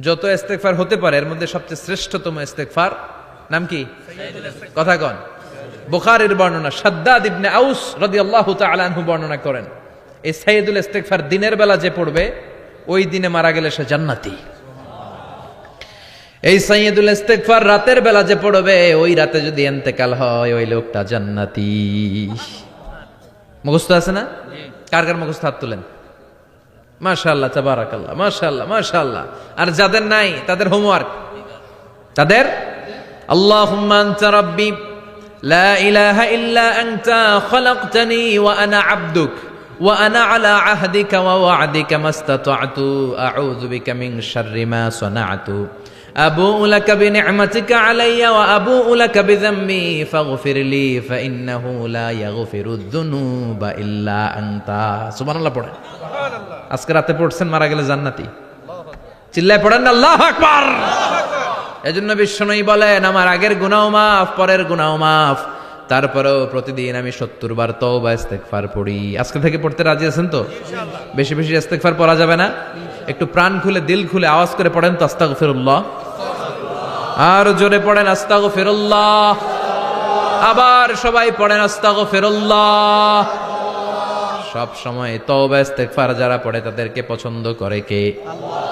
যত ইস্তেগফার হতে পারে এর মধ্যে সবচেয়ে শ্রেষ্ঠতম ইস্তেগফার নাম কি? কথা কন। বুখারীর বর্ণনা, শাদ্দাদ ইবনে আউস রাদিয়াল্লাহু তাআলা আনহু বর্ণনা করেন, এই সাইয়্যিদুল ইস্তেগফার দিনের বেলা যে পড়বে ওই দিনে মারা গেলে সে জান্নাতি। এই সাইয়্যিদুল ইস্তেগফার রাতের বেলা যে পড়বে ওই রাতে যদি ইন্তেকাল হয় ওই লোকটা জান্নাতি। মুখস্থ আছে না? কার কার মুখস্থ হাত তুলেন। মাশাআল্লাহ, তাবারাকাল্লাহ, মাশাআল্লাহ, মাশাআল্লাহ। আর যাদের নাই তাদের হোমওয়ার্ক, তাদের আল্লাহুম্মা আনতা রাব্বি লা ইলাহা ইল্লা আনতা খালাকতানি ওয়া আনা আবদুক ওয়া আনা আলা আহদিকা ওয়া ওয়া'দিকা মাস্তাতা'তু আউযু বিকা মিন শাররি মা সানা'তু আবুউ লাকা বিনি'মাতিকা আলাইয়া ওয়া আবুউ লাকা বিযামবি ফাগফির লি ফাইন্নাহু লা ইয়াগফিরুয যুনুবা ইল্লা আনতা। সুবহানাল্লাহ পড়েন। আজকে রাতে পড়ছেন, মারা গেলে জান্নাতি। চিল্লায় পড়েন আল্লাহু আকবার। এজন্য বিশ্বনবী বলেন, আমার আগের গুনাহ মাফ, পরের গুনাহ মাফ, তারপরেও প্রতিদিন আমি 70 বার তওবা ইস্তেগফার পড়ি। আজকে থেকে পড়তে রাজি আছেন তো? বেশি বেশি ইস্তেগফার পড়া যাবে না? একটু প্রাণ খুলে দিল খুলে আওয়াজ করে পড়েন তো আস্তাগফিরুল্লাহ। আর জোরে পড়েন আস্তাগফিরুল্লাহ। আবার সবাই পড়েন আস্তাগফিরুল্লাহ। সব সময় তওবা ইস্তেগফার যারা পড়ে তাদেরকে পছন্দ করে কে? আল্লাহ।